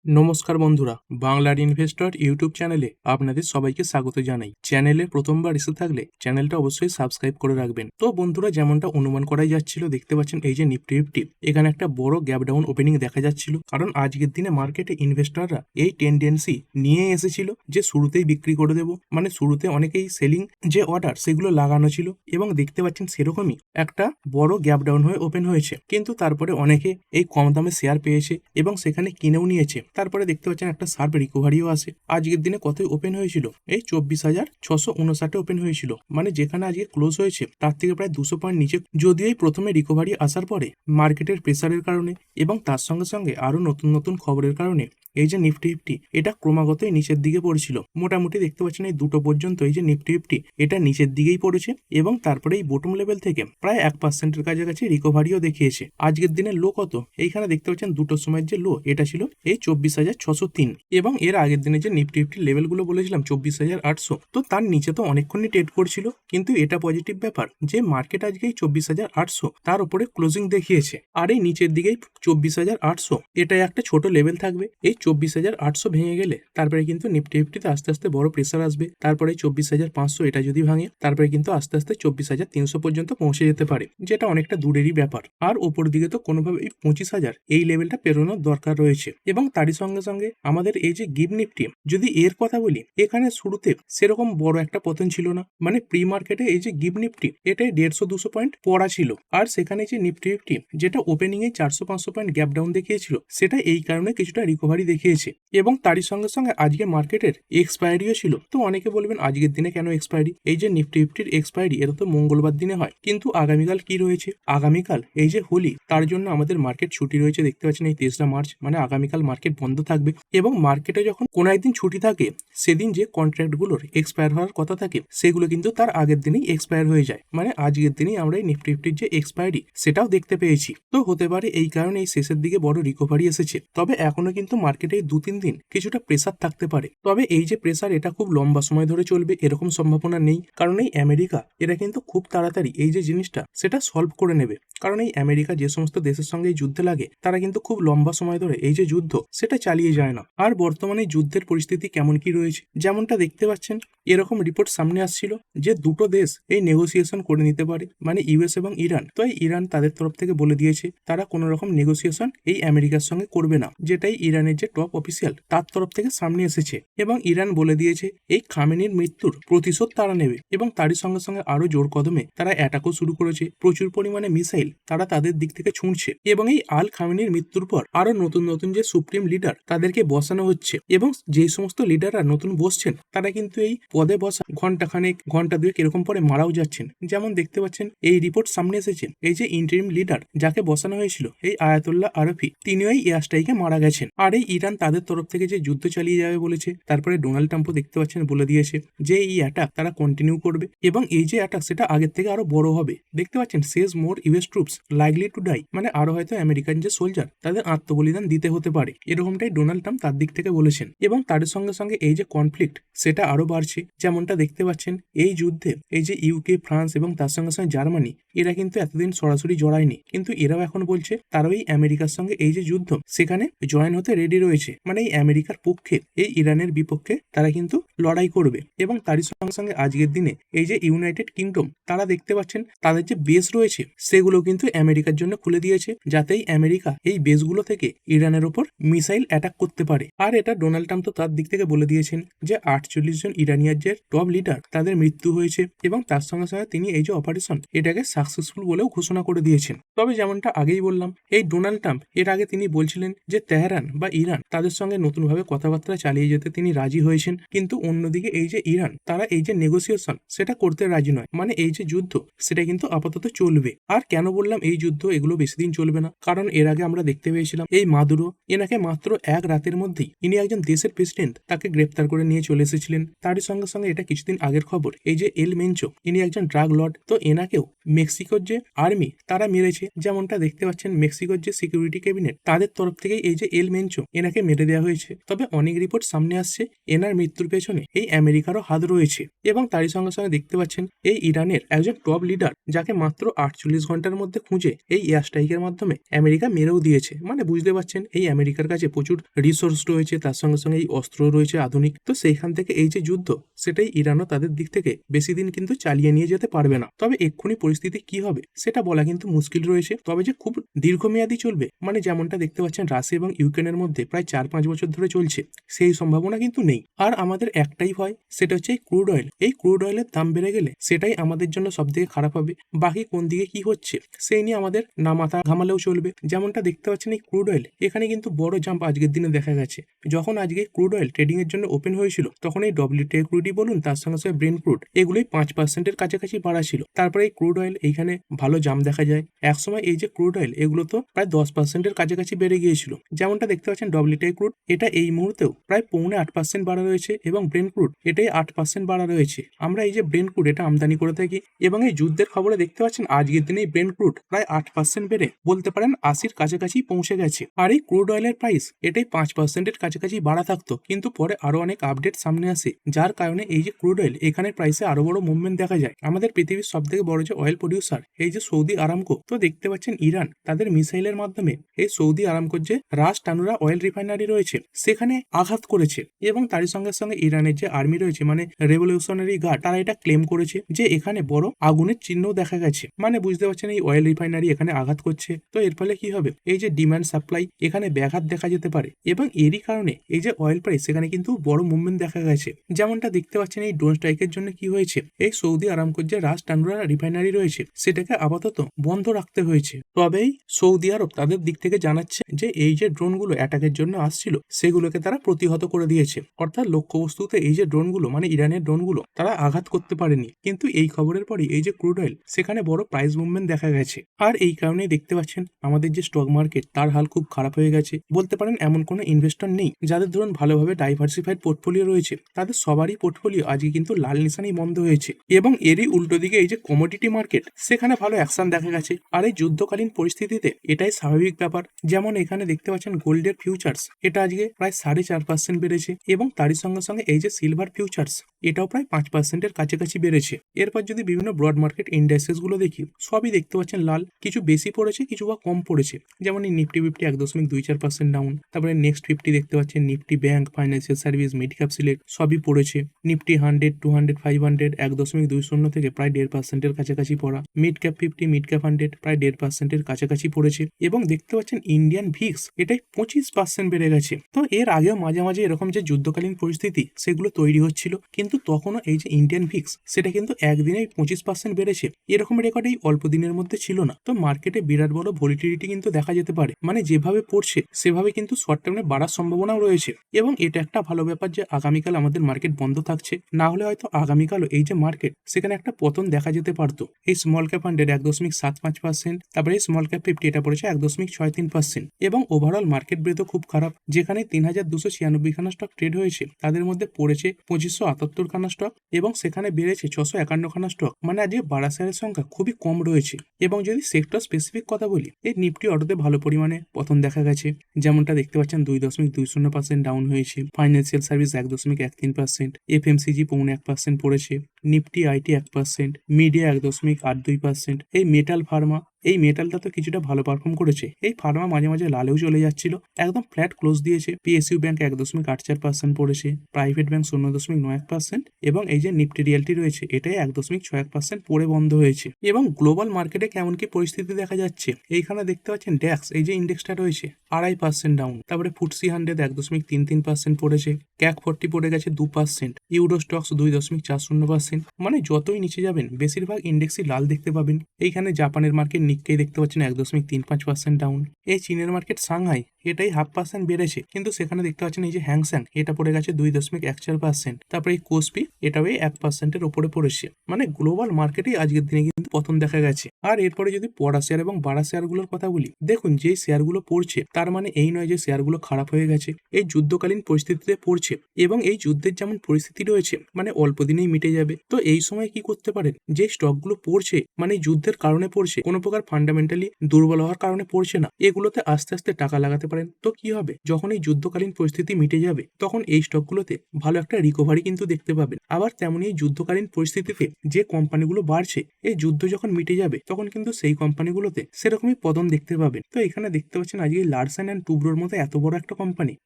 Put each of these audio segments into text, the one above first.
নমস্কার বন্ধুরা, বাংলার ইনভেস্টর ইউটিউব চ্যানেলে আপনাদের সবাইকে স্বাগত জানাই। চ্যানেলে প্রথমবার এসে থাকলে চ্যানেলটা অবশ্যই সাবস্ক্রাইব করে রাখবেন। তো বন্ধুরা, যেমনটা অনুমান করাই যাচ্ছিল, দেখতে পাচ্ছেন এই যে নিফটি ফিফটি, এখানে একটা বড় গ্যাপ ডাউন ওপেনিং দেখা যাচ্ছিল। কারণ আজকের দিনে মার্কেটে ইনভেস্টররা এই টেন্ডেন্সি নিয়ে এসেছিল যে শুরুতেই বিক্রি করে দেব, মানে শুরুতে অনেকেই সেলিং যে অর্ডার সেগুলো লাগানো ছিল এবং দেখতে পাচ্ছেন সেরকমই একটা বড় গ্যাপ ডাউন হয়ে ওপেন হয়েছে। কিন্তু তারপরে অনেকে এই কম দামে শেয়ার পেয়েছে এবং সেখানে কিনেও নিয়েছে। তারপরে দেখতে পাচ্ছেন একটা শার্প রিকভারিও আসে। আজকের দিনে কতই ওপেন হয়েছিল? এই 24,659 ওপেন হয়েছিল, মানে যেখানে আজকে ক্লোজ হয়েছে তার থেকে প্রায় 200 পয়েন্ট নিচে। যদিও এই প্রথমে রিকভারি আসার পরে মার্কেটের প্রেসারের কারণে এবং তার সঙ্গে সঙ্গে আরো নতুন নতুন খবরের কারণে এই যে নিফটি ফিফটি এটা ক্রমাগতই নিচের দিকে পড়েছিল। মোটামুটি দেখতে পাচ্ছেন এই দুটো পর্যন্ত এই যে নিফটি ফিফটি এটা নিচের দিকেই পড়েছে এবং তারপরে এই বটম লেভেল থেকে প্রায় 1% কাছাকাছি রিকভারিও দেখিয়েছে। আজকের দিনের লো কত? এইখানে দেখতে পাচ্ছেন দুটোর সময়ের যে লো এটা ছিল এই 24,603 এবং এর আগের দিনে যে নিফটি ফিফটি লেভেলগুলো বলেছিলাম 24,800, তো তার নিচে তো অনেকক্ষণই ট্রেড করছিল। কিন্তু এটা পজিটিভ ব্যাপার যে মার্কেট আজকে এই 24,800 তার উপরে ক্লোজিং দেখিয়েছে। আর এই নিচের দিকেই 24,800 এটাই একটা ছোট লেভেল থাকবে। এই 24,800 ভেঙে গেলে তারপরে কিন্তু নিফটি ফিফটিতে আস্তে আস্তে বড় প্রেসার আসবে। তারপরে 24,500 এটা যদি ভাঙে তারপরে কিন্তু আস্তে আস্তে 24,300 পর্যন্ত পৌঁছে যেতে পারে, যেটা অনেকটা দূরেরই ব্যাপার। আর ওপর দিকে তো কোনোভাবে এই 25,000 এই লেভেলটা পেরোনোর দরকার রয়েছে। এবং তারই সঙ্গে সঙ্গে আমাদের এই যে গিভ নিফটি, যদি এর কথা বলি, এখানে শুরুতে সেরকম বড় একটা পতন ছিল না। মানে প্রি মার্কেটে এই যে গিভ নিফটি এটাই 150-200 পয়েন্ট পড়া ছিল। আর সেখানে যে নিফটি ফিফটি যেটা ওপেনিং এ 400-500 পয়েন্ট গ্যাপ ডাউন দেখিয়েছিল, সেটা এই কারণে কিছুটা রিকভারি দেখিয়েছে। এবং তারই সঙ্গে সঙ্গে আজকে মার্কেটের এক্সপায়ারিও ছিল। তো অনেকে বলবেন আজকের দিনে কেন এক্সপায়ারি? এই যে নিফটি ফিফটির এক্সপায়ারি এটা তো মঙ্গলবার দিনে হয়, কিন্তু আগামীকাল কি রয়েছে? আগামীকাল এই যে হোলি, তার জন্য আমাদের মার্কেট ছুটি রয়েছে। দেখতে পাচ্ছেন এই 23 মার্চ, মানে আগামীকাল মার্কেট বন্ধ থাকবে। এবং মার্কেটে যখন কোনো একদিন ছুটি থাকে, সেদিন যে কন্ট্রাক্টগুলোর এক্সপায়ার হওয়ার কথা থাকে সেগুলো কিন্তু তার আগের দিনেই এক্সপায়ার হয়ে যায়। মানে আজকের দিনেই আমরা এই নিফটি ফিফটির যে এক্সপায়ারি সেটাও দেখতে পেয়েছি। তো হতে পারে এই কারণে এই শেষের দিকে বড় রিকভারি এসেছে। তবে এখনো কিন্তু মার্কেটে 2-3 দিন কিছুটা প্রেসার থাকতে পারে। তবে এই যে প্রেসার এটা খুব লম্বা সময় ধরে চলবে এরকম সম্ভাবনা নেই। কারণ এই আমেরিকা এরা কিন্তু খুব তাড়াতাড়ি এই যে জিনিসটা সেটা সলভ করে নেবে। কারণ এই আমেরিকা যে সমস্ত দেশের সঙ্গে এই যুদ্ধে লাগে তারা কিন্তু খুব লম্বা সময় ধরে এই যে যুদ্ধ সেটা চালিয়ে যায় না। আর বর্তমানে যুদ্ধের পরিস্থিতি কেমন কি রয়েছে, যেমনটা দেখতে পাচ্ছেন এরকম রিপোর্ট সামনে আসছিল যে দুটো দেশ এই নেগোসিয়েশন করে নিতে পারে, মানে ইউএস এবং ইরান। তো এই ইরান তাদের তরফ থেকে বলে দিয়েছে তারা কোনো রকম নেগোসিয়েশন এই আমেরিকার সঙ্গে করবে না, যেটাই ইরানের যে টপ অফিসিয়াল তার তরফ থেকে সামনে এসেছে। এবং ইরান বলে দিয়েছে এই খামেনির মৃত্যুর প্রতিশোধ তারা নেবে। এবং তারই সঙ্গে সঙ্গে আরো জোর কদমে তারা অ্যাটাকও শুরু করেছে। প্রচুর পরিমাণে মিসাইল তারা তাদের দিক থেকে ছুঁড়ছে। এবং এই আল খামেনির মৃত্যুর পর আরো নতুন নতুন যে সুপ্রিম লিডার তাদেরকে বসানো হচ্ছে। এবং যে সমস্ত লিডাররা নতুন বসছেন তারা কিন্তু এই পদে বসা ঘন্টাখানেক ঘন্টা দুয়েক এরকম পরে মারাও যাচ্ছেন। যেমন দেখতে পাচ্ছেন এই রিপোর্ট সামনে এসেছে এই যে ইন্টারিম লিডার যাকে বসানো হয়েছিল এই আয়াতুল্লাহ আরফি, তিনিও এই এয়ার স্ট্রাইকে মারা গেছেন। আর এই ইরান তাদের তরফ থেকে যে যুদ্ধ চালিয়ে যাবে বলেছে। তারপরে ডোনাল্ড ট্রাম্পও দেখতে পাচ্ছেন বলে দিয়েছে যে এই অ্যাটাক তারা কন্টিনিউ করবে এবং এই যে অ্যাটাক সেটা আগের থেকে আরো বড় হবে। দেখতে পাচ্ছেন says more US troops likely to die, মানে আরো হয়তো আমেরিকান যে সোলজার তাদের আত্মবলিদান দিতে হতে পারে, এরকমটাই ডোনাল্ড ট্রাম্প তার দিক থেকে বলেছেন। এবং তার সঙ্গে সঙ্গে এই যে কনফ্লিক্ট সেটা আরো বাড়ছে। যেমনটা দেখতে পাচ্ছেন এই যুদ্ধে এই যে ইউকে, ফ্রান্স এবং তার সঙ্গে সঙ্গে জার্মানি এরা কিন্তু এতদিন সরাসরি জড়ায়নি, কিন্তু এরাও এখন বলছে তারাও এই আমেরিকার সঙ্গে এই যে যুদ্ধ সেখানে জয়েন হতে রেডি রয়েছে। মানে এই আমেরিকার পক্ষে এই ইরানের বিপক্ষে তারা কিন্তু লড়াই করবে। এবং তারই সঙ্গে সঙ্গে আজকের দিনে এই যে ইউনাইটেড কিংডম তারা দেখতে পাচ্ছেন তাদের যে বেস রয়েছে সেগুলো কিন্তু আমেরিকার জন্য খুলে দিয়েছে, যাতে এই আমেরিকা এই বেসগুলো থেকে ইরানের ওপর মিসাইল অ্যাটাক করতে পারে। আর এটা ডোনাল্ড ট্রাম্প তো তার দিক থেকে বলে দিয়েছেন যে 48 জন ইরানিয়ার যে টপ লিডার তাদের মৃত্যু হয়েছে এবং তার সঙ্গে সঙ্গে তিনি এই যে অপারেশন এটাকে সাকসেসফুল বলেও ঘোষণা করে দিয়েছেন। তবে যেমনটা আগেই বললাম এই ডোনাল্ড ট্রাম্প এর আগে তিনি বলছিলেন যে তেহরান বা ইরান তাদের সঙ্গে নতুনভাবে কথাবার্তা চালিয়ে যেতে তিনি রাজি হয়েছেন, কিন্তু অন্যদিকে এই যে ইরান তারা এই যে নেগোসিয়েশন সেটা করতে রাজি নয়। মানে এই যে যুদ্ধ সেটা কিন্তু আপাতত চলবে। আর কেন বললাম এই যুদ্ধ এগুলো বেশি দিন চলবে না, কারণ এর আগে আমরা দেখতে পেয়েছিলাম এই মাদুরো এনাকে মাত্র এক রাতের মধ্যেই ইনি একজন দেশের প্রেসিডেন্ট তাকে গ্রেপ্তার করে নিয়ে চলে এসেছিলেন। তারই সঙ্গে সঙ্গে এটা কিছুদিন আগের খবর এই যে এল মেনচো ইনি একজন ড্রাগ লর্ড, তো এনাকেও মেক্সিকোর যে আর্মি তারা মেরেছে। যেমনটা দেখতে পাচ্ছেন মেক্সিকোর যে সিকিউরিটি ক্যাবিনেট তাদের তরফ থেকে এই যে এল মেনচো এনাকে এনাকে মেরে দেওয়া হয়েছে। তবে অনেক রিপোর্ট সামনে আসছে এনার মৃত্যুর পেছনে এই আমেরিকারও হাত রয়েছে। এবং তারই সঙ্গে সঙ্গে দেখতে পাচ্ছেন এই ইরানের একজন টপ লিডার, যাকে মাত্র 48 ঘন্টার মধ্যে খুঁজে এই এয়ার স্ট্রাইকের মাধ্যমে আমেরিকা মেরেও দিয়েছে। মানে বুঝতে পারছেন এই আমেরিকার কাছে প্রচুর রিসোর্স রয়েছে, তার সঙ্গে সঙ্গে এই অস্ত্র রয়েছে আধুনিক। তো সেইখান থেকে এই যে যুদ্ধ, সেটাই ইরানও তাদের দিক থেকে বেশি দিন কিন্তু চালিয়ে নিয়ে যেতে পারবে না। তবে এক্ষুনি পরিস্থিতি কি হবে সেটা বলা কিন্তু মুশকিল রয়েছে। তবে যে খুব দীর্ঘমেয়াদী চলবে, মানে যেমনটা দেখতে পাচ্ছেন রাশিয়া এবং ইউক্রেনের মধ্যে প্রায় 4-5 বছর ধরে চলছে, সেই সম্ভাবনা কিন্তু নেই। আর আমাদের একটাই ভয়, সেটা হচ্ছে এই ক্রুড অয়েল। এই ক্রুড অয়েলের দাম বেড়ে গেলে সেটাই আমাদের জন্য সব থেকে খারাপ হবে। বাকি কোন দিকে কি হচ্ছে সেই নিয়ে আমাদের না মাথা ঘামালেও চলবে। যেমনটা দেখতে পাচ্ছেন এই ক্রুড অয়েল, এখানে কিন্তু বড় জাম্প আজকের দিনে দেখা গেছে। যখন আজকে ক্রুড অয়েল ট্রেডিং এর জন্য ওপেন হয়েছিল, তখন এই WTI ক্রুডই বলুন, তার সঙ্গে সঙ্গে ব্রেন্ট ক্রুড, এগুলোই 5%-এর কাছাকাছি বাড়া ছিল। তারপরে এই ক্রুড অয়েল এইখানে ভালো জাম্প দেখা যায়। একসময় এই যে ক্রুড অয়েল, এগুলো তো প্রায় 10%-এর কাছাকাছি বেড়ে গিয়েছিল। যেমনটা দেখতে পাচ্ছেন WTI ক্রুড, এটা এই মুহূর্তেও প্রায় 8% বাড়া রয়েছে, এবং ব্রেন্ট ক্রুড এটাই 8% বাড়া রয়েছে। আমরা এই যে ব্রেন্ট ক্রুড এটা আমদানি করে থাকি, এবং এই যুদ্ধের খবরে দেখতে পাচ্ছেন আজকের দিনে এই ব্রেন্ট ক্রুড প্রায় 8% বেড়ে বলতে পারেন 80-র কাছাকাছি পৌঁছে গেছে। আর এই ক্রুড অয়েলের প্রাইস এটাই 5%-এর কাছাকাছি বাড়া থাকতো, কিন্তু পরে আরো অনেক আপডেট সামনে আসে, যার কারণে এই যে ক্রুড অয়েল এখানে প্রাইসে আরো বড় মুভমেন্ট দেখা যায়। আমাদের পৃথিবীর সব থেকে বড় যে অয়েল প্রডিউসার এই যে সৌদি আরামকো, তো দেখতে পাচ্ছেন ইরান তাদের মিসাইলের মাধ্যমে এই সৌদি আরামকোর যে রাস টানুরা অয়েল রিফাইনারি রয়েছে সেখানে আঘাত করেছে। এবং তারই সঙ্গে সঙ্গে ইরানের যে আর্মি রয়েছে, মানে রেভলিউশনারি গার্ড, তারা এটা ক্লেম করেছে যে এখানে বড় আগুনের চিহ্ন দেখা গেছে। মানে বুঝতে পারছেন এই অয়েল রিফাইনারি এখানে আঘাত করছে। তো এর ফলে কি হবে, এই যে ডিমান্ড সাপ্লাই এখানে ব্যাঘাত দেখা যেতে পারে, এবং এরই কারণে এই যে অয়েল প্রাইস সেখানে কিন্তু বড় মুভমেন্ট দেখা গেছে। যেমনটা দেখতে পাচ্ছেন এই ড্রোন স্ট্রাইকের জন্য কি হয়েছে, এই সৌদি আরামকোর যে রাস টানুরা রিফাইনারি রয়েছে সেটাকে আপাতত বন্ধ রাখতে হয়েছে। তবেই সৌদি আরব তাদের দিক থেকে জানাচ্ছে যে এই যে ড্রোনগুলো অ্যাটাকের জন্য আসছিল সেগুলোকে তারা প্রতিহত করে দিয়েছে। অর্থাৎ লক্ষ্যবস্তুতে এই যে ড্রোনগুলো, মানে ইরানের ড্রোনগুলো, তারা আঘাত করতে পারেনি। কিন্তু এই খবরের পরে এই যে ক্রুড অয়েল, সেখানে বড় প্রাইস মুভমেন্ট দেখা গেছে। আর এই কারণেই দেখতে পাচ্ছেন আমাদের যে স্টক মার্কেট, তার হাল খুব খারাপ হয়ে গেছে। বলতে পারেন এমন কোনো ইনভেস্টর নেই যাদের ধরুন ভালোভাবে ডাইভার্সিফাইড পোর্টফোলিও রয়েছে, তাদের সবারই পোর্টফোলিও আজকে কিন্তু লাল নিশানেই বন্ধ হয়েছে। এবং এরই উল্টো দিকে এই যে কমোডিটি মার্কেট, সেখানে ভালো অ্যাকশন দেখা গেছে। আর এই যুদ্ধকালীন পরিস্থিতিতে এটাই স্বাভাবিক ব্যাপার। যেমন এখানে দেখতে পাচ্ছেন গোল্ডের ফিউচার্স, এটা আজকে প্রায় 4.5% বেড়েছে, এবং তারই সঙ্গে সঙ্গে এই যে সিলভার ফিউচার্স, এটাও প্রায় 5%-এর কাছাকাছি বেড়েছে। এরপর যদি বিভিন্ন ব্রড মার্কেট ইন্ডাইসেস গুলো দেখি, সবই দেখতে পাচ্ছেন লাল, কিছু বেশি পড়েছে কিছু বা কম পড়েছে। যেমন এই নিফটি 50 1.24% ডাউন। তারপরে নেক্সট 50 দেখতে পাচ্ছেন Nifty bank, financial service, mid cap select সবই পড়েছে। নিফটি 100, 200, 500 1.20 থেকে প্রায় 1.5%-এর কাছাকাছি পড়া। মিড ক্যাপ 50, মিড ক্যাপ 100 প্রায় 1.5%-এর কাছাকাছি পড়েছে। এবং দেখতে পাচ্ছেন ইন্ডিয়ান ভিক্স এটাই 25% বেড়ে গেছে। তো এর আগেও মাঝে মাঝে এরকম যে যুদ্ধকালীন পরিস্থিতি সেগুলো তৈরি হচ্ছিল, কিন্তু তখনও এই যে ইন্ডিয়ান ভিক্স সেটা কিন্তু একদিনে 25% বেড়েছে। এরকম রেকর্ড এই অল্প দিনের মধ্যে ছিল না। তো মার্কেটে বিরাট বড় ভলিটিলিটি কিন্তু দেখা যেতে পারে। মানে যেভাবে পড়ছে সেভাবে কিন্তু শর্ট টার্মে বাড়ার সম্ভাবনাও রয়েছে। এবং এটা একটা ভালো ব্যাপার যে আগামীকাল আমাদের মার্কেট বন্ধ থাকছে, না হলে হয়তো আগামীকালও এই যে মার্কেট সেখানে একটা পতন দেখা যেতে পারতো। এই স্মল ক্যাপ 100 1.75%, তারপরে এই স্মল ক্যাপ 50 এটা পড়েছে 1.63%। এবং ওভারঅল মার্কেট ব্রেথও খুব খারাপ, যেখানে 3296 খানা স্টক ট্রেড হয়েছে, তাদের মধ্যে পড়েছে 2578 খানা স্টক, এবং সেখানে বেড়েছে 651 খানা স্টক। মানে আজকে বাড়া শেয়ারের সংখ্যা খুবই কম রয়েছে। এবং যদি সেক্টর স্পেসিফিক কথা বলি, এই নিফটি অটোতে ভালো পরিমাণে পতন দেখা গেছে। যেমনটা দেখতে পাচ্ছেন 2.20% ডাউন হয়েছে। ফাইন্যান্সিয়াল সার্ভিস 1.13%, এফএমসিজি 1% পড়েছে, নিফটি আইটি 1%, মিডিয়া 1.82%। এই মেটাল ফার্মা, এই মেটালটা তো কিছুটা ভালো পারফর্ম করেছে। এই ফার্মা মাঝে মাঝে লালেও চলে যাচ্ছিল, একদম ফ্ল্যাট ক্লোজ দিয়েছে। পিএসইউ ব্যাংক 1.84% পড়েছে, প্রাইভেট ব্যাংক 0.91%, এবং এই যে নিফটি রিয়েলটি রয়েছে এটাই 1.61% পড়ে বন্ধ হয়েছে। এবং গ্লোবাল মার্কেটে কেমন কি পরিস্থিতি দেখা যাচ্ছে, এইখানে দেখতে পাচ্ছেন ড্যাক্স এই যে ইন্ডেক্সটা রয়েছে 2.5% ডাউন। তারপরে ফুটসি 100 1.33% পড়েছে, ক্যাক 40 পড়ে গেছে 2%, ইউরো স্টক্স 2.40%। মানে যতই নিচে যাবেন বেশিরভাগ ইন্ডেক্সই লাল দেখতে পাবেন। এইখানে জাপানের মার্কেট নিক্কেই দেখতে পাচ্ছেন 1.35% ডাউন। এই চীনের মার্কেট সাংহাই এটাই 0.5% বেড়েছে, কিন্তু সেখানে দেখতে পাচ্ছেন এই যে হ্যাংস্যাং এটা পড়ে গেছে 2.14%। তারপরে এই কোসপি এটাও 1%-এর উপরে পড়েছে। মানে গ্লোবাল মার্কেটেই আজকের দিনে কিন্তু পতন দেখা গেছে। আর এরপরে যদি পড়া শেয়ার এবং বাড়া শেয়ারগুলোর কথা বলি, দেখুন যে শেয়ারগুলো পড়ছে তার মানে এই নয় যে শেয়ারগুলো খারাপ হয়ে গেছে, এই যুদ্ধকালীন পরিস্থিতিতে পড়ছে। এবং এই যুদ্ধের যেমন পরিস্থিতি রয়েছে, মানে অল্প দিনেই মিটে যাবে, তো এই সময় কি করতে পারেন, যে স্টকগুলো পড়ছে মানে যুদ্ধের কারণে পড়ছে, কোনো প্রকার ফান্ডামেন্টালি দুর্বল হওয়ার কারণে পড়ছে না, এগুলোতে আস্তে আস্তে টাকা লাগাতে পারেন। তো কি হবে, যখন এই যুদ্ধকালীন পরিস্থিতি মিটে যাবে তখন এই স্টকগুলোতে ভালো একটা রিকভারি কিন্তু দেখতে পাবেন। আবার তেমনই এই যুদ্ধকালীন পরিস্থিতিতে যে কোম্পানিগুলো বাড়ছে, এই যুদ্ধ যখন মিটে যাবে তখন কিন্তু সেই কোম্পানিগুলোতে সেরকমই পতন দেখতে পাবেন। তো এখানে দেখতে পাচ্ছেন আজকে লারসেন অ্যান্ড টুব্রোর মতো এত বড় একটা কোম্পানি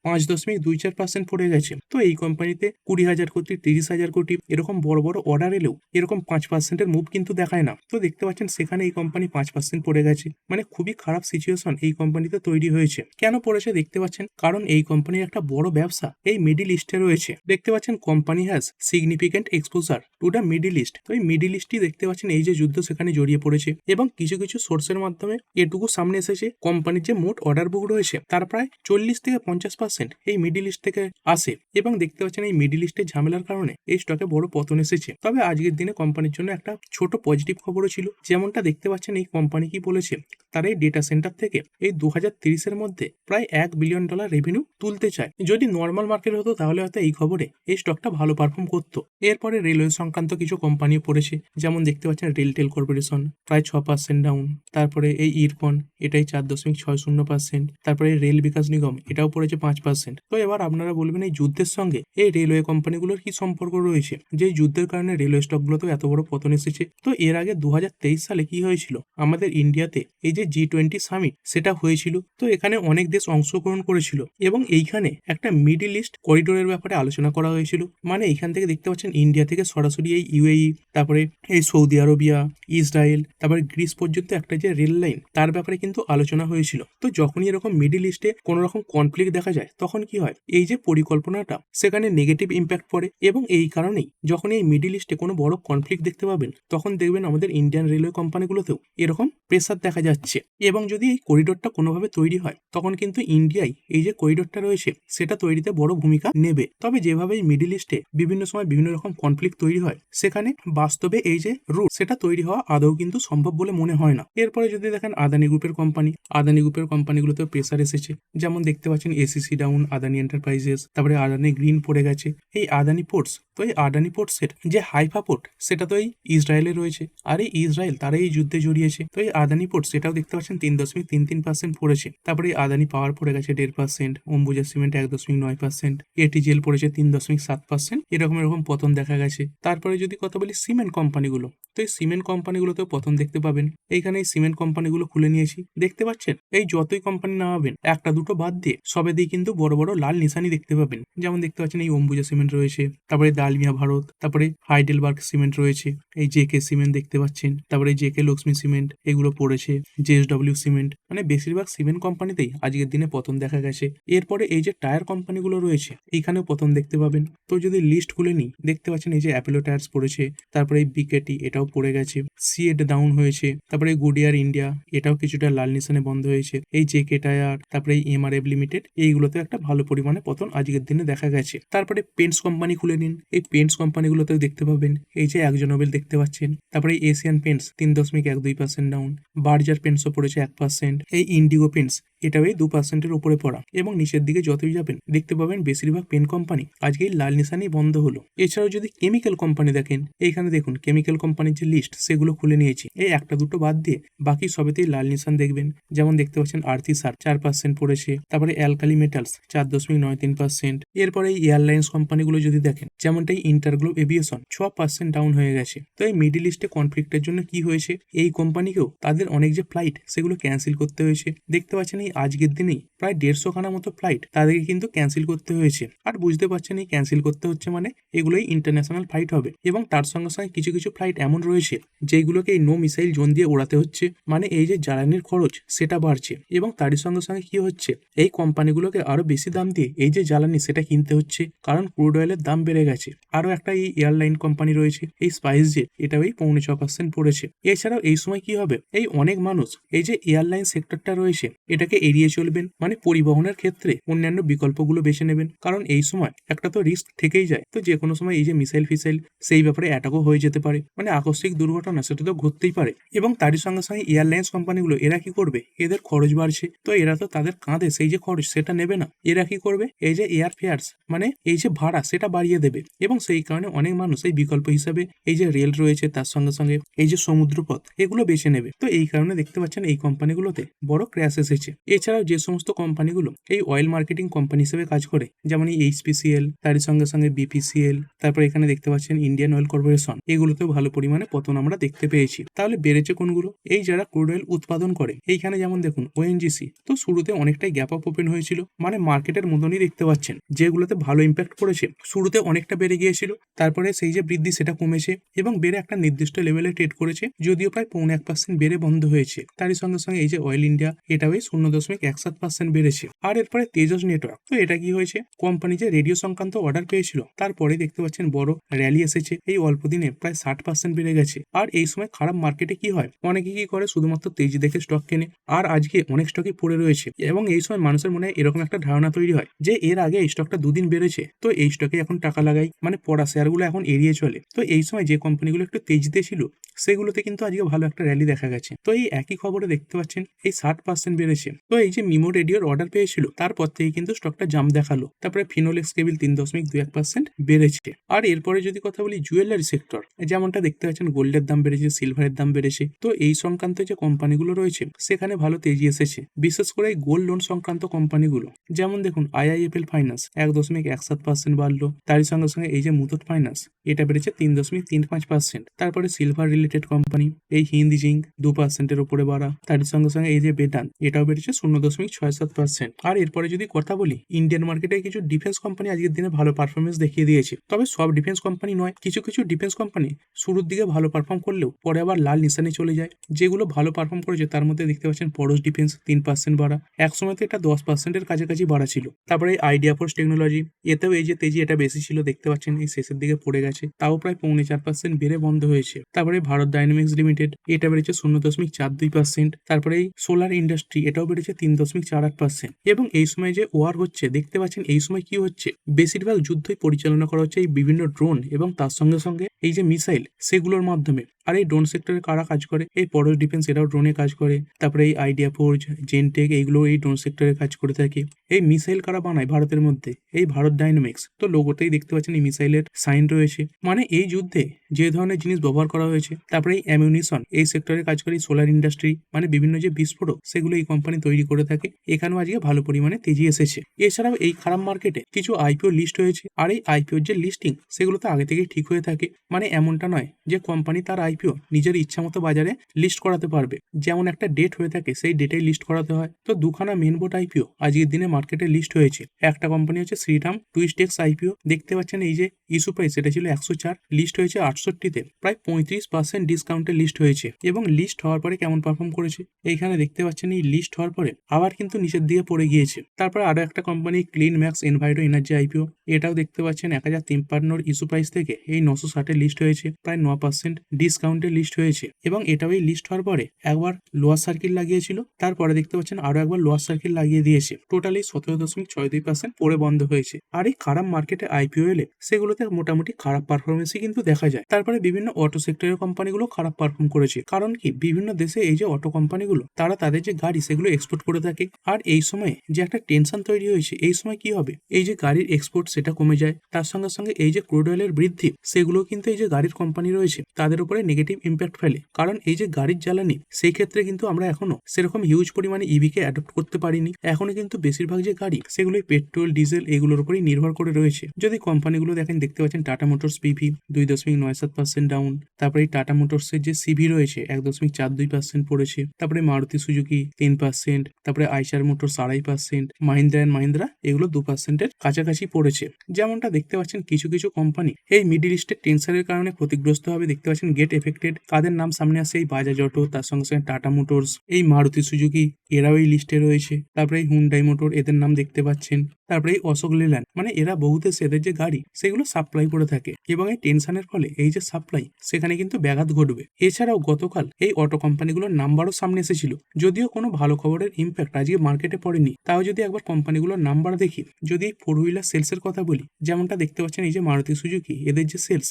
5.24% পড়ে গেছে। তো এই কোম্পানিতে 20,000 কোটি, 30,000 কোটি এরকম বড় বড় অর্ডার এলেও এরকম 5%-এর মুভ কিন্তু দেখায় না। তো দেখতে পাচ্ছেন সেখানে এই কোম্পানি 5% পড়ে গেছে, মানে খুবই খারাপ সিচুয়েশন এই কোম্পানিতে তৈরি হয়েছে। কেন পড়েছে দেখতে পাচ্ছেন, কারণ এই কোম্পানির একটা বড় ব্যবসা এই মিডিল ইস্টে রয়েছে। দেখতে পাচ্ছেন company has significant exposure to the middle east. তো এই মিডিল ইস্টই দেখতে পাচ্ছেন এই যে যুদ্ধ সেখানে জড়িয়ে পড়েছে, এবং কিছু কিছু সোর্সের মাধ্যমে এটুকু সামনে এসেছে কোম্পানির যে মোট অর্ডার বুক রয়েছে তার প্রায় 40-50% এই মিডিল ইস্ট থেকে আসে, এবং দেখতে পাচ্ছেন এই মিডিল ইস্টের ঝামেলার কারণে এই স্টকে বড় পতন এসেছে। তবে আজকের দিনে কোম্পানির জন্য একটা ছোট পজিটিভ খবরও ছিল, যেমনটা দেখতে পাচ্ছেন এই কোম্পানি কি বলেছে, তারা এই ডেটা সেন্টার থেকে এই 2030-এর মধ্যে প্রায় $1 বিলিয়ন রেভিনিউ তুলতে চায়। যদি নর্মাল মার্কেট হতো তাহলে হয়তো এই খবরে এই স্টকটা ভালো পারফর্ম করতো। এরপরে রেলওয়ে সংক্রান্ত কিছু কোম্পানি পড়েছে, যেমন দেখতে পাচ্ছেন রেলটেল কর্পোরেশন প্রায় 6% ডাউন, তারপরে এই ইরকন এটাই 4.60%, তারপরে রেল বিকাশ নিগম এটাও পড়েছে 5%। তো এবার আপনারা বলবেন এই যুদ্ধের সঙ্গে এই রেলওয়ে কোম্পানিগুলোর কি সম্পর্ক রয়েছে, যে যুদ্ধের কারণে রেলওয়ে স্টকগুলোতেও এত বড় পতন এসেছে। তো এর আগে 2023 সালে কি হয়েছিল, আমাদের ইন্ডিয়াতে এই যে G20 সামিট সেটা হয়েছিল। তো এখানে অনেক দেশ অংশগ্রহণ করেছিল, এবং এইখানে একটা মিডিল ইস্ট করিডোরের ব্যাপারে আলোচনা করা হয়েছিল। মানে এইখান থেকে দেখতে পাচ্ছেন ইন্ডিয়া থেকে সরাসরি এই ইউএই, তারপরে এই সৌদি আরবিয়া, ইসরায়েল, তারপরে গ্রিস পর্যন্ত একটা যে রেল লাইন তার ব্যাপারে কিন্তু আলোচনা হয়েছিল। তো যখনই এরকম মিডিল ইস্টে কোনো রকম কনফ্লিক্ট দেখা যায় তখন কি হয়, এই যে পরিকল্পনাটা সেখানে নেগেটিভ ইম্প্যাক্ট পড়ে, এবং এই কারণেই যখন এই মিডিল ইস্টে কোনো বড় কনফ্লিক্ট দেখতে পাবেন তখন দেখবেন আমাদের ইন্ডিয়ান রেলওয়ে কোম্পানিগুলোতেও এরকম প্রেসার দেখা যাচ্ছে। এবং যদি এই করিডোরটা কোনোভাবে তৈরি হয় তখন কিন্তু ইন্ডিয়ায় এই যে করিডোরটা রয়েছে সেটা তৈরিতে বড় ভূমিকা নেবে। তবে যেভাবে এই মিডিল ইস্টে বিভিন্ন সময় বিভিন্ন রকম কনফ্লিক্ট তৈরি হয়, সেখানে বাস্তবে এই যে রুট সেটা তৈরি হওয়া আদৌ কিন্তু সম্ভব বলে মনে হয় না। এরপরে যদি দেখেন আদানি গ্রুপের কোম্পানি, আদানি গ্রুপের কোম্পানিগুলোতে প্রেসার এসেছে, যেমন দেখতে পাচ্ছেন এসিসি ডাউন, আদানি এন্টারপ্রাইজেস, তারপরে আদানি গ্রিন পড়ে গেছে, এই আদানি পোর্টস। তো এই আদানি পোর্টসের যে হাইফা পোর্ট সেটা তো এই ইসরায়েলে রয়েছে, আর এই ইসরায়েল তারা এই যুদ্ধে জড়িয়েছে। তো এই আদানি পোর্ট সেটাও দেখতে পাচ্ছেন 3.33% পড়েছে। তারপরে এই আদানি পাওয়ার পড়ে গেছে 1.5%, অম্বুজা সিমেন্ট 1.9%, এটিজিএল পড়েছে 3.7%। এরকম পতন দেখা গেছে। তারপরে যদি কথা বলি সিমেন্ট কোম্পানিগুলো, তো এই সিমেন্ট কোম্পানিগুলোতেও পতন দেখতে পাবেন। এইখানে এই সিমেন্ট কোম্পানিগুলো খুলে নিয়েছি, দেখতে পাচ্ছেন এই যতই কোম্পানি নামাবেন একটা দুটো বাদ দিয়ে সবেতেই কিন্তু বড় বড় লাল নিশানি দেখতে পাবেন। যেমন দেখতে পাচ্ছেন এই অম্বুজা সিমেন্ট রয়েছে, তারপরে ডালমিয়া ভারত, তারপরে হাইডেলবার্গ সিমেন্ট রয়েছে, এই জেকে সিমেন্ট দেখতে পাচ্ছেন, তারপরে জেকে লক্ষ্মী সিমেন্ট এগুলো পড়েছে, জেএসডব্লিউ সিমেন্ট। মানে বেশিরভাগ সিমেন্ট কোম্পানিতেই আজকের দিনে পতন দেখা গেছে। এরপরে এই যে টায়ার কোম্পানিগুলো রয়েছে এইখানেও পতন দেখতে পাবেন। তো যদি লিস্ট খুলে নিই দেখতে পাচ্ছেন এই যে অ্যাপোলো টায়ার্স পড়েছে, তারপরে এই বিকেটি এটাও পড়ে গেছে, সিএড ডাউন হয়েছে, তারপরে গুডিয়ার ইন্ডিয়া এটাও কিছুটা লাল নিশানে বন্ধ হয়েছে, এই জেকে টায়ার, তারপরে এই এমআরএফ লিমিটেড এইগুলোতে একটা ভালো পরিমাণে পতন আজকের দিনে দেখা গেছে। তারপরে পেন্টস কোম্পানি খুলে নিন, এই পেন্টস কোম্পানিগুলোতেও দেখতে পাবেন এই যে একজন নোবেল দেখতে পাচ্ছেন, তারপরে এশিয়ান পেন্টস 3.12% ডাউন, বার্জার পেন্টসও পড়েছে 1%, এই ইন্ডিগো পেন্টস এটাও এই 2%-এর উপরে পড়া, এবং নিচের দিকে যতই যাবেন দেখতে পাবেন বেশিরভাগ পেন কোম্পানি আজকে এই লাল নিশানি বন্ধ হলো। এছাড়াও যদি কেমিক্যাল কোম্পানি দেখেন, এইখানে দেখুন কেমিক্যাল কোম্পানির যে লিস্ট সেগুলো খুলে নিয়েছি, এই একটা দুটো বাদ দিয়ে বাকি সবেতেই লাল নিশান দেখবেন। যেমন দেখতে পাচ্ছেন আরতি সার 4% পড়েছে, তারপরে অ্যালকালি মেটালস 4.93%। এরপরে এই এয়ারলাইন্স কোম্পানিগুলো যদি দেখেন, যেমনটা এই ইন্টারগ্লোব এভিয়েশন 6% ডাউন হয়ে গেছে। তো এই মিডিল ইস্টে কনফ্লিক্টের জন্য কি হয়েছে, এই কোম্পানিকেও তাদের অনেক যে ফ্লাইট সেগুলো ক্যান্সেল করতে হয়েছে। দেখতে পাচ্ছেন এই আজকের দিনেই প্রায় 150 খানা মতো ফ্লাইট তাদেরকে কিন্তু ক্যান্সেল করতে হয়েছে। আর বুঝতে পারছেন এই ক্যান্সেল করতে হচ্ছে মানে এগুলোই ইন্টারন্যাশনাল ফ্লাইট হবে, এবং তার সঙ্গে সঙ্গে কিছু কিছু ফ্লাইট এমন রয়েছে যেগুলোকে এই নো মিসাইল জোন দিয়ে ওড়াতে হচ্ছে। মানে এই যে জ্বালানির খরচ সেটা বাড়ছে, এবং তারই সঙ্গে সঙ্গে কি হচ্ছে, এই কোম্পানিগুলোকে আরো বেশি দাম দিয়ে এই যে জ্বালানি সেটা কিনতে হচ্ছে, কারণ ক্রুড অয়েলের দাম বেড়ে গেছে। আরো একটা এই এয়ারলাইন কোম্পানি রয়েছে এই স্পাইস জেট, এটাও এই 6.25% পড়েছে। এছাড়াও এই সময় কি হবে, এই অনেক মানুষ এই যে এয়ারলাইন সেক্টরটা রয়েছে এটাকে এড়িয়ে চলবেন, মানে পরিবহনের ক্ষেত্রে অন্যান্য বিকল্পগুলো বেছে নেবেন, কারণ এই সময় একটা তো রিস্ক থেকেই যায়। তো যে কোনো সময় এই যে মিসাইল ফিসাইল সেই ব্যাপারে অ্যাটাকও হয়ে যেতে পারে, মানে আকস্মিক দুর্ঘটনা সেটা তো ঘটতেই পারে। এবং তারই সঙ্গে সঙ্গে এয়ারলাইন্স কোম্পানিগুলো এরা কি করবে, এদের খরচ বাড়ছে, তো এরা তো তাদের কাঁধে সেই যে খরচ সেটা নেবে না, এরা কি করবে, এই যে এয়ার ফেয়ার্স মানে এই যে ভাড়া সেটা বাড়িয়ে দেবে। এবং সেই কারণে অনেক মানুষ এই বিকল্প হিসাবে এই যে রেল রয়েছে তার সঙ্গে সঙ্গে এই যে সমুদ্রপথ এগুলো বেছে নেবে। তো এই কারণে দেখতে পাচ্ছেন এই কোম্পানিগুলোতে বড় ক্র্যাশ এসেছে। এছাড়াও যে সমস্ত কোম্পানিগুলো এই অয়েল মার্কেটিং কোম্পানি হিসেবে কাজ করে, যেমন এই এইচপিসিএল, তারই সঙ্গে সঙ্গে বিপিসিএল, তারপর এখানে দেখতে পাচ্ছেন ইন্ডিয়ান অয়েল কর্পোরেশন, এগুলোতেও ভালো পরিমাণে পতন আমরা দেখতে পেয়েছি। তাহলে বেড়েছে কোনগুলো, এই যারা ক্রুড অয়েল উৎপাদন করে, এইখানে যেমন দেখুন ওএনজিসি, তো শুরুতে অনেকটাই গ্যাপ আপ ওপেন হয়েছিল, মানে মার্কেটের মতনই দেখতে পাচ্ছেন, যেগুলোতে ভালো ইম্প্যাক্ট পড়েছে শুরুতে অনেকটা বেড়ে গিয়েছিল, তারপরে সেই যে বৃদ্ধি সেটা কমেছে এবং বেড়ে একটা নির্দিষ্ট লেভেলে ট্রেড করেছে, যদিও প্রায় 0.1% বেড়ে বন্ধ হয়েছে। তারই সঙ্গে সঙ্গে এই যে অয়েল ইন্ডিয়া, এটাও 0.17% বেড়েছে। আর এরপরে তেজস নেটওয়ার্ক, তো এটা কি হয়েছে, কোম্পানি যে রেডিও সংক্রান্ত অর্ডার পেয়েছিল তারপরে দেখতে পাচ্ছেন বড় র্যালি এসেছে, এই অল্প দিনে প্রায় 60% বেড়ে গেছে। আর এই সময় খারাপ মার্কেটে কি হয়, অনেকে কি করে শুধুমাত্র তেজি দেখে স্টক কেনে, আর আজকে অনেক স্টকই পড়ে রয়েছে, এবং এই সময় মানুষের মনে এরকম একটা ধারণা তৈরি হয় যে এর আগে এই স্টকটা দুদিন বেড়েছে, তো এই স্টকে এখন টাকা লাগাই, মানে পড়া শেয়ারগুলো এখন এড়িয়ে চলে। তো এই সময় যে কোম্পানিগুলো একটু তেজিতে ছিল সেগুলোতে কিন্তু আজকে ভালো একটা র্যালি দেখা গেছে। তো এই একই খবরে দেখতে পাচ্ছেন এই 60% বেড়েছে। তো এই যে মিমো রেডিওর অর্ডার পেয়েছিল তারপর থেকে কিন্তু স্টকটা জাম্প দেখালো, তারপরে ফিনোলেক্স কেবল 3.21% বেড়েছে। আর এরপরে যদি কথা বলি জুয়েলারি সেক্টর, যেমনটা দেখতে পাচ্ছেন গোল্ডের দাম বেড়েছে, সিলভারের দাম বেড়েছে, তো এই সংক্রান্ত যে কোম্পানিগুলো রয়েছে সেখানে ভালো তেজি এসেছে, বিশেষ করে এই গোল্ড লোন সংক্রান্ত কোম্পানিগুলো, যেমন দেখুন আইআইএফএল ফাইন্যান্স 1.17% বাড়লো, তারই সঙ্গে সঙ্গে এই যে মুথুট ফাইন্যান্স এটা বেড়েছে 3.35%। তারপরে সিলভার রিলেটেড কোম্পানি এই হিন্দি জিঙ্ক 2%-এর উপরে বাড়া, তার সঙ্গে সঙ্গে এই যে বেদান এটাও বেড়েছে 0.67%। আর এরপরে যদি কথা বলি ইন্ডিয়ান মার্কেটে কিছু ডিফেন্স কোম্পানি আজকের দিনে ভালো পারফরমেন্স দেখিয়ে দিয়েছে, তবে সব ডিফেন্স কোম্পানি নয়, কিছু কিছু ডিফেন্স কোম্পানি শুরুর দিকে ভালো পারফর্ম করলেও পরে আবার লাল নিশানে চলে যায়। যেগুলো ভালো পারফর্ম করেছে তার মধ্যে দেখতে পাচ্ছেন পরশ ডিফেন্স 3% বাড়া, একসময় তো এটা 10%-এর কাছাকাছি বাড়া ছিল। তারপরে এই আইডিয়া ফোর্স টেকনোলজি, এতেও এই যে তেজি এটা বেশি ছিল, দেখতে পাচ্ছেন এই শেষের দিকে পড়ে গেছে, তাও প্রায় 4.5% বেড়ে বন্ধ হয়েছে। তারপরে ভারত ডাইনামিক্স লিমিটেড এটা বেড়েছে 0.42%। তারপরে এই সোলার ইন্ডাস্ট্রি এটাও বেড়েছে 3.48%। এবং এই সময় যে ওয়ার হচ্ছে দেখতে পাচ্ছেন, এই সময় কি হচ্ছে, বেশিরভাগ যুদ্ধই পরিচালনা করা হচ্ছে এই বিভিন্ন ড্রোন এবং তার সঙ্গে সঙ্গে এই যে মিসাইল সেগুলোর মাধ্যমে। আর এই ড্রোন সেক্টরে কারা কাজ করে, এই পরশ ডিফেন্স এরাও ড্রোনে কাজ করে, তারপরে এই আইডিয়া ফোর্জ, জেনটেক এইগুলো এই ড্রোন সেক্টরে কাজ করে থাকে। এই মিসাইল কারা বানায় ভারতের মধ্যে, এই ভারত ডাইনামিক্স, তো লোগোতেই দেখতে পাচ্ছেন এই মিসাইলের সাইন রয়েছে, মানে এই যুদ্ধে যে ধরনের জিনিস ব্যবহার করা হয়েছে। তারপরে এই অ্যামিউনিশন এই সেক্টরে কাজ করে সোলার ইন্ডাস্ট্রি, মানে বিভিন্ন যে বিস্ফোরক সেগুলো এই কোম্পানি তৈরি করে থাকে, এখানেও আজকে ভালো পরিমাণে তেজি এসেছে। এছাড়াও এই খারাপ মার্কেটে কিছু আইপিও লিস্ট হয়েছে, আর এই আইপিওর যে লিস্টিং সেগুলো তো আগে থেকেই ঠিক হয়ে থাকে, মানে এমনটা নয় যে কোম্পানি তার আইপিও নিজের ইচ্ছা মতো বাজারে লিস্ট করাতে পারবে, যেমন একটা ডেট হয়ে থাকে সেই ডেটেই লিস্ট করাতে হয়। তো দুখানা মেন বোর্ড আইপিও আজকের দিনে মার্কেটে লিস্ট হয়েছে। একটা কোম্পানি হচ্ছে শ্রীরাম টুইস্টেক্স আইপিও, দেখতে পাচ্ছেন এই যে ইস্যু প্রাইস এটা ছিল 104, লিস্ট হয়েছে 68-তে, প্রায় 35% ডিসকাউন্টে লিস্ট হয়েছে। এবং লিস্ট হওয়ার পরে কেমন পারফর্ম করেছে এইখানে দেখতে পাচ্ছেন, এই লিস্ট হওয়ার পরে আবার কিন্তু নিচের দিকে পড়ে গিয়েছে। তারপরে আরো একটা company Clean Max Enviro Energy IPO, এটাও দেখতে পাচ্ছেন 1053 ইস্যু প্রাইস থেকে এই 960-এ লিস্ট হয়েছে, প্রায় 9% ডিসকাউন্টে লিস্ট হয়েছে। এবং এটাও এই লিস্ট হওয়ার পরে একবার লোয়ার সার্কিট লাগিয়েছিল, তারপরে দেখতে পাচ্ছেন আরো একবার লোয়ার সার্কিট লাগিয়ে দিয়েছে, টোটালি 17.62% পরে বন্ধ হয়েছে। আর এই খারাপ মার্কেটে আইপিও এলে সেগুলোতে মোটামুটি খারাপ পারফরমেন্সই কিন্তু দেখা যায়। তারপরে বিভিন্ন অটো সেক্টরের কোম্পানিগুলো খারাপ পারফর্ম করেছে, কারণ কি বিভিন্ন দেশে এই যে অটো কোম্পানিগুলো তারা তাদের যে গাড়ি সেগুলো এক্সপোর্ট করে থাকে, আর এই সময় যে একটা টেনশন তৈরি হয়েছে, এই সময় কি হবে, এই যে গাড়ির এক্সপোর্ট সেটা কমে যায়, তার সঙ্গে সঙ্গে এই যে ক্রুড অয়েলের বৃদ্ধি সেগুলো কিন্তু এই যে গাড়ির কোম্পানি রয়েছে তাদের উপরে নেগেটিভ ইম্প্যাক্ট ফেলে। কারণ এই যে গাড়ির জ্বালানি সেই ক্ষেত্রে কিন্তু আমরা এখনো সেরকম হিউজ পরিমাণে ইভিকে অ্যাডপ্ট করতে পারিনি, এখনো কিন্তু বেশিরভাগ যে গাড়ি সেগুলো পেট্রোল ডিজেল এগুলোর উপরেই নির্ভর করে রয়েছে। যদি কোম্পানিগুলো দেখেন দেখতে পাচ্ছেন টাটা মোটরস পিভি 2.97% ডাউন, তারপরে এই টাটা মোটরসের যে সিভি রয়েছে 1.42% পড়েছে, তারপরে মারুতি সুজুকি 3%, তারপরে আইচার মোটরস 2.5%, মাহিন্দ্রা অ্যান্ড মাহিন্দ্রা এগুলো 2%-এর কাছাকাছি পড়েছে। যেমনটা দেখতে পাচ্ছেন কিছু কিছু কোম্পানি এই মিডিল ইস্টের টেনশনের কারণে ক্ষতিগ্রস্ত হবে, দেখতে পাচ্ছেন গেট এফেক্টেড, কাদের নাম সামনে আসে, এই বাজাজ অটো, তার সঙ্গে সঙ্গে টাটা মোটরস, এই মারুতি সুজুকি এরাও এই লিস্টে রয়েছে, তারপরে এই হুন্ডাই মোটর এদের নাম দেখতে পাচ্ছেন, তারপরে এই অশোক লেল্যান্ড, মানে এরা বহু দেশে এদের যে গাড়ি সেগুলো সাপ্লাই করে থাকে এবং এই টেনশনের ফলে এই যে সাপ্লাই সেখানে কিন্তু ব্যাঘাত ঘটবে। এছাড়াও গতকাল এই অটো কোম্পানিগুলোর নাম্বারও সামনে এসেছিল, যদিও কোনো ভালো খবরের ইম্প্যাক্ট আজকে মার্কেটে পড়েনি। তাও যদি একবার কোম্পানিগুলোর নাম্বার দেখি, যদি এই 4 হুইলার সেলসের কথা বলি, যেমনটা দেখতে পাচ্ছেন এই যে মারুতি সুজুকি এদের যে সেলস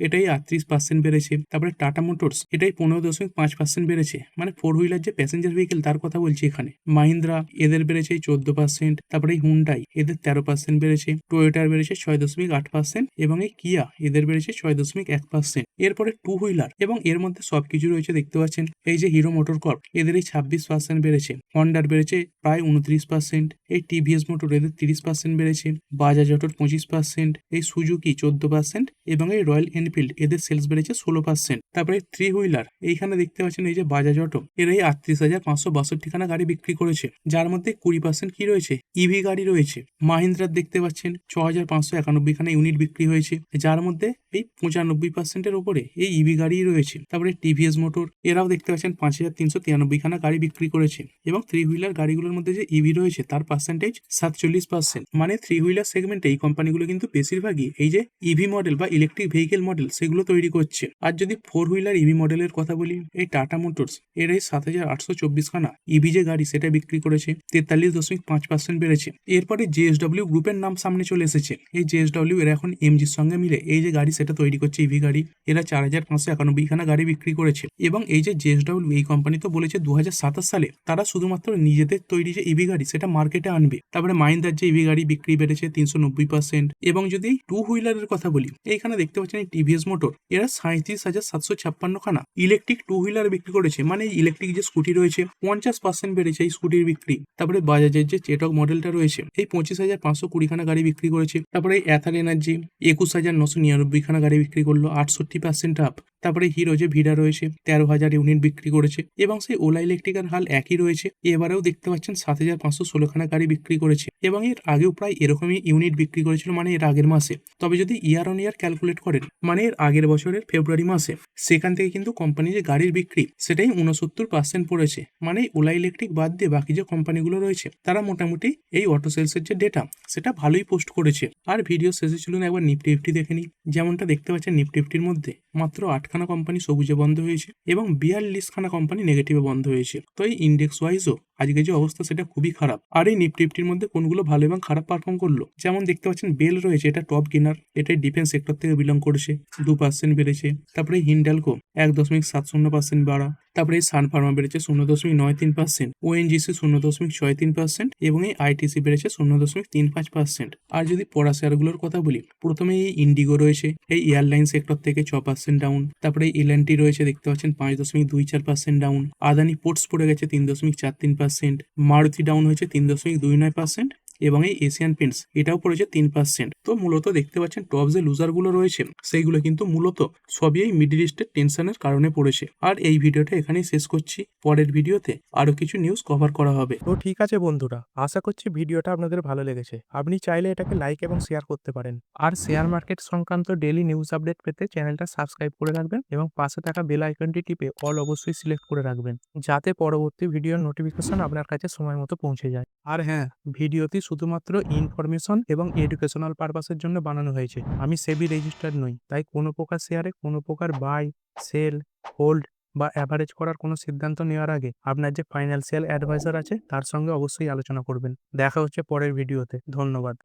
এটাই 38% বেড়েছে। তারপরে টাটা মোটরস এটাই 15.5% বেড়েছে, মানে 4 হুইলার যে প্যাসেঞ্জার ভেহিকেল তার কথা বলছি এখানে। মাহিন্দ্রা এদের বেড়েছে 14%, তারপরে এই হুন্ডাই এদের 13% বেড়েছে, টয়োটার বেড়েছে 6.8% এবং এই কিয়া এদের বেড়েছে 6.1%। এরপরে 2 হুইলার এবং এর মধ্যে সবকিছু রয়েছে দেখতে পাচ্ছেন এই যে হিরো মোটর কর্প এদের এই 26% বেড়েছে, হন্ডার বেড়েছে প্রায় 29%, এই টিভিএস মোটর এদের 30% বেড়েছে, বাজাজ অটোর 25%, এই সুজুকি 14% এবং এই রয়্যাল এনফিল্ড এদের সেলস বেড়েছে 16%। তারপরে 3 হুইলার এইখানে দেখতে পাচ্ছেন এই যে বাজাজ অটো এর এই 38,562 খানা গাড়ি বিক্রি করেছে, যার মধ্যে 20% কি রয়েছে ইভি গাড়ি রয়েছে। মাহিন্দ্রার দেখতে পাচ্ছেন 6,591 খানা ইউনিট বিক্রি হয়েছে, যার মধ্যে এই 95%-এর উপরে এই ইভি গাড়ি রয়েছে। তারপরে টিভিএস মোটর এরাও দেখতে পাচ্ছেন 5,393 খানা গাড়ি বিক্রি করেছে এবং 3 হুইলার গাড়িগুলোর মধ্যে যে ইভি রয়েছে তার পার্সেন্টেজ 47%। মানে 3 হুইলার সেগমেন্টে এই কোম্পানিগুলো কিন্তু বেশিরভাগই এই যে ইভি মডেল বা ইলেকট্রিক ভেহিকেল মডেল সেগুলো তৈরি করছে। আর যদি 4 হুইলার ইভি মডেলের কথা বলি, এই টাটা মোটরস এর এই 7,824 খানা ইভি যে গাড়ি সেটা বিক্রি করেছে, 43.5% বেড়েছে। এরপরে জেএসডব্লিউ গ্রুপের নাম সামনে চলে এসেছে। এই জেএসডব্লিউ এরা এখন এমজির সঙ্গে মিলে এই যে গাড়ি সেটা তৈরি করছে ইভি গাড়ি, এরা 4,591 খানা গাড়ি বিক্রি করেছে। এবং এই যে জেএসডব্লিউ এই কোম্পানি তো বলেছে 2027 সালে তারা শুধুমাত্র নিজেদের তৈরি যে ইভি গাড়ি সেটা মার্কেটে আনবে। তারপরে মাহিন্দ্রার যে ইভি গাড়ি বিক্রি বেড়েছে 390%। এবং যদি 2 হুইলারের কথা বলি, এইখানে দেখতে পাচ্ছেন এই টিভিএস মোটর এরা 37,756 খানা ইলেকট্রিক 2 হুইলার বিক্রি করেছে, মানে ইলেকট্রিক যে স্কুটি রয়েছে 50% বেড়েছে এই স্কুটির বিক্রি। তারপরে বাজাজের যে চেটক মডেলটা রয়েছে এই 25,520 খানা গাড়ি বিক্রি করেছে। তারপরে এথার এনার্জি 21,999 খানা গাড়ি বিক্রি করলো, 68% আপ। তারপরে হিরো যে ভিডা রয়েছে 13,000 ইউনিট বিক্রি করেছে এবং সেই ওলা ইলেকট্রিকের হাল একই রয়েছে। এবারেও দেখতে পাচ্ছেন 7,516 খানা গাড়ি বিক্রি করেছে এবং এর আগেও প্রায় এরকমই ইউনিট বিক্রি করেছিল, মানে এর আগের মাসে। তবে যদি ইয়ার অন ইয়ার ক্যালকুলেট করেন, মানে এর আগের বছরের ফেব্রুয়ারি মাসে, সেখান থেকে কিন্তু কোম্পানি যে গাড়ির বিক্রি সেটাই 69% পড়েছে। মানে ওলা ইলেকট্রিক বাদ দিয়ে বাকি যে কোম্পানিগুলো রয়েছে তারা মোটামুটি এই অটো সেলসের যে ডেটা সেটা ভালোই পোস্ট করেছে। আর ভিডিও শেষে চলুন একবার নিফটি ফিফটি দেখে নিই। যেমনটা দেখতে পাচ্ছেন নিফটি ফিফটির মধ্যে মাত্র 8খানা কোম্পানি সবুজে বন্ধ হয়েছে এবং 42খানা কোম্পানি নেগেটিভে বন্ধ হয়েছে। তো এই ইন্ডেক্স ওয়াইজও আজকে যে অবস্থা সেটা খুবই খারাপ। আর এই নিফটি ফিফটির মধ্যে কোনগুলো ভালো এবং খারাপ পারফর্ম করলো, যেমন দেখতে পাচ্ছেন বেল রয়েছে, এটা টপ গেনার, এটাই ডিফেন্স সেক্টর থেকে বিলং করেছে, 2% বেড়েছে। তারপরে হিন্ডালকো 1.70% বাড়া। তারপরে এই সান ফার্মা বেড়েছে 0.93%, ওএনজিসি 0.63% এবং এই আইটিসি বেড়েছে 0.35%। আর যদি পড়া শেয়ারগুলোর কথা বলি, প্রথমে এই ইন্ডিগো রয়েছে এই এয়ারলাইন সেক্টর থেকে 6% ডাউন। তারপরে এই এলএনটি রয়েছে দেখতে পাচ্ছেন 5.24% ডাউন। আদানি পোর্টস পড়ে গেছে 3.43%। মারুতি ডাউন হয়েছে 3.29% এবং এই এশিয়ান পেন্টস এটাও পড়েছে 3%। তো মূলত দেখতে পাচ্ছেন টপ যে লুজার গুলো রয়েছে সেইগুলো কিন্তু মূলত সবই এই মিডল ইস্টের টেনশনের কারণে পড়েছে। আর এই ভিডিওটা এখানেই শেষ করছি, পরের ভিডিওতে আরো কিছু নিউজ কভার করা হবে। তো ঠিক আছে বন্ধুরা, আশা করছি ভিডিওটা আপনাদের ভালো লেগেছে। আপনি চাইলে এটাকে লাইক এবং শেয়ার করতে পারেন। আর শেয়ার মার্কেট সংক্রান্ত ডেইলি নিউজ আপডেট পেতে চ্যানেলটা সাবস্ক্রাইব করে রাখবেন এবং পাশে থাকা বেল আইকনটি টিপে অল অবশ্যই সিলেক্ট করে রাখবেন, যাতে পরবর্তী ভিডিওর নোটিফিকেশন আপনার কাছে সময় মতো পৌঁছে যায়। আর হ্যাঁ, ভিডিওটি শুধুমাত্র ইনফরমেশন এবং এডুকেশনাল পারপাসের জন্য বানানো হয়েছে। আমি সেবি রেজিস্টার্ড নই, তাই কোনো প্রকার শেয়ারে কোনো প্রকার বাই, সেল, হোল্ড বা অ্যাভারেজ করার কোনো সিদ্ধান্ত নেওয়ার আগে আপনার যে ফাইন্যান্সিয়াল অ্যাডভাইজার আছে তার সঙ্গে অবশ্যই আলোচনা করবেন। দেখা হচ্ছে পরের ভিডিওতে। ধন্যবাদ।